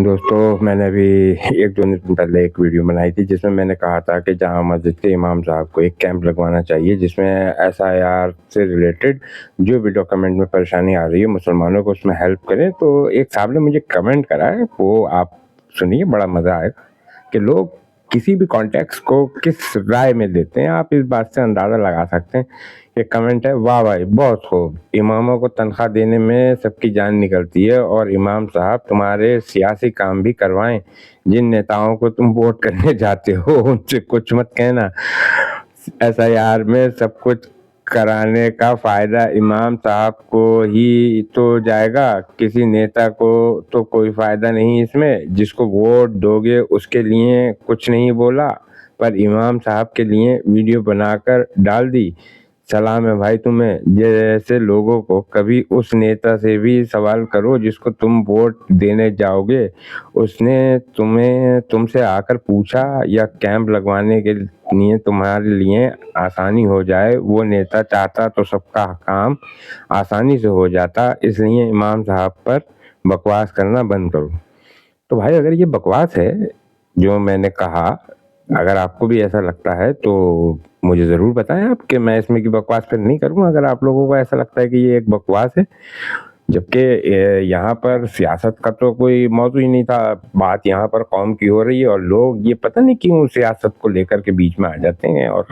دوستو، میں نے ابھی ایک دو دن پہلے ایک ویڈیو بنائی تھی جس میں میں نے کہا تھا کہ جہاں مسجد کے امام صاحب کو ایک کیمپ لگوانا چاہیے جس میں SIR سے ریلیٹڈ جو بھی ڈاکومنٹ میں پریشانی آ رہی ہے مسلمانوں کو اس میں ہیلپ کریں. تو ایک صاحب نے مجھے کمنٹ کرا ہے، وہ آپ سنیے، بڑا مزہ آئے گا کہ لوگ کسی بھی کانٹیکس کو کس رائے میں دیتے ہیں. آپ اس بات سے اندازہ لگا سکتے ہیں. یہ کمنٹ ہے: واہ بھائی بہت خوب، اماموں کو تنخواہ دینے میں سب کی جان نکلتی ہے اور امام صاحب تمہارے سیاسی کام بھی کروائیں. جن نیتاؤں کو تم ووٹ کرنے جاتے ہو ان سے کچھ مت کہنا. SIR میں سب کچھ کرانے کا فائدہ امام صاحب کو ہی تو جائے گا، کسی نیتا کو تو کوئی فائدہ نہیں اس میں. جس کو ووٹ دو گے اس کے لیے کچھ نہیں بولا، پر امام صاحب کے لیے ویڈیو بنا کر ڈال دی. سلام ہے بھائی تمہیں جیسے لوگوں کو. کبھی اس نیتا سے بھی سوال کرو جس کو تم ووٹ دینے جاؤ گے، اس نے تم سے آ کر پوچھا یا کیمپ لگوانے کے لیے تمہارے لیے آسانی ہو جائے. وہ نیتا چاہتا تو سب کا کام آسانی سے ہو جاتا. اس لیے امام صاحب پر بکواس کرنا بند کرو. تو بھائی اگر یہ بکواس ہے جو میں نے کہا، اگر آپ کو بھی ایسا لگتا ہے تو مجھے ضرور بتائیں آپ کہ میں اس میں کی بکواس پھر نہیں کروں. اگر آپ لوگوں کو ایسا لگتا ہے کہ یہ ایک بکواس ہے، جبکہ یہاں پر سیاست کا تو کوئی موضوع ہی نہیں تھا، بات یہاں پر قوم کی ہو رہی ہے، اور لوگ یہ پتہ نہیں کیوں سیاست کو لے کر کے بیچ میں آ جاتے ہیں اور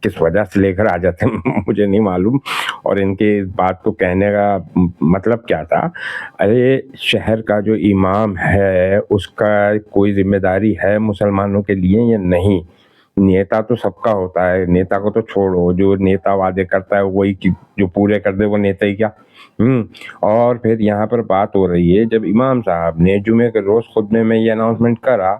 کس وجہ سے لے کر آ جاتے ہیں مجھے نہیں معلوم. اور ان کے اس بات کو کہنے کا مطلب کیا تھا؟ ارے شہر کا جو امام ہے اس کا کوئی ذمہ داری ہے مسلمانوں کے لیے یا نہیں؟ نیتا تو سب کا ہوتا ہے، نیتا کو تو چھوڑو، جو نیتا وعدے کرتا ہے وہی جو پورے کر دے وہ نیتا ہی کیا. اور پھر یہاں پر بات ہو رہی ہے، جب امام صاحب نے جمعے کے روز خطبے میں یہ اناؤنسمنٹ کرا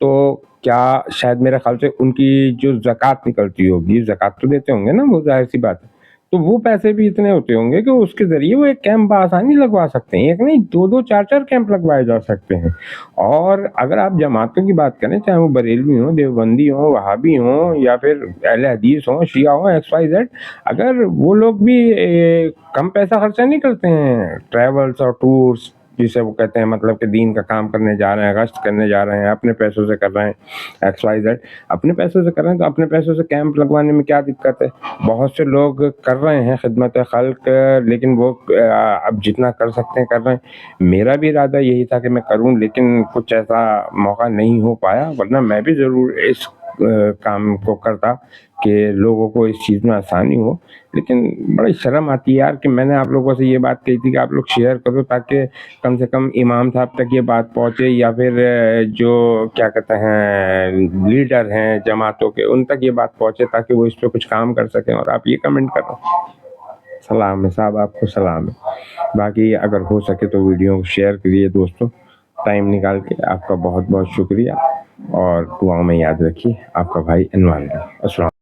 تو کیا شاید میرے خیال سے ان کی جو زکوٰۃ نکلتی ہوگی، زکوٰۃ تو دیتے ہوں گے نا وہ، ظاہر سی بات ہے، تو وہ پیسے بھی اتنے ہوتے ہوں گے کہ اس کے ذریعے وہ ایک کیمپ بآسانی لگوا سکتے ہیں. ایک نہیں، دو چار کیمپ لگوائے جا سکتے ہیں. اور اگر آپ جماعتوں کی بات کریں، چاہے وہ بریلوی ہوں، دیوبندی ہوں، وہابی ہوں، یا پھر اہل حدیث ہوں، شیعہ ہوں، XYZ، اگر وہ لوگ بھی کم پیسہ خرچہ نہیں کرتے ہیں ٹریولز اور ٹورز جسے وہ کہتے ہیں، مطلب کہ دین کا کام کرنے جا رہے ہیں، غشت کرنے جا رہے ہیں، اپنے پیسوں سے کر رہے ہیں، XYZ اپنے پیسوں سے کر رہے ہیں، تو اپنے پیسوں سے کیمپ لگوانے میں کیا دقت ہے؟ بہت سے لوگ کر رہے ہیں خدمت خلق، لیکن وہ اب جتنا کر سکتے ہیں کر رہے ہیں. میرا بھی ارادہ یہی تھا کہ میں کروں، لیکن کچھ ایسا موقع نہیں ہو پایا، ورنہ میں بھی ضرور اس کام کو کرتا کہ لوگوں کو اس چیز میں آسانی ہو. لیکن بڑی شرم آتی ہے یار کہ میں نے آپ لوگوں سے یہ بات کہی تھی کہ آپ لوگ شیئر کرو تاکہ کم سے کم امام صاحب تک یہ بات پہنچے، یا پھر جو کیا کہتے ہیں لیڈر ہیں جماعتوں کے، ان تک یہ بات پہنچے تاکہ وہ اس پہ کچھ کام کر سکیں. اور آپ یہ کمنٹ کر رہے ہیں. سلام ہے صاحب، آپ کو سلام ہے. باقی اگر ہو سکے تو ویڈیو کو شیئر کریے دوستوں، ٹائم نکال کے. آپ کا بہت بہت شکریہ، اور دعاؤں میں یاد رکھیے. آپ کا بھائی عنوان. السلام.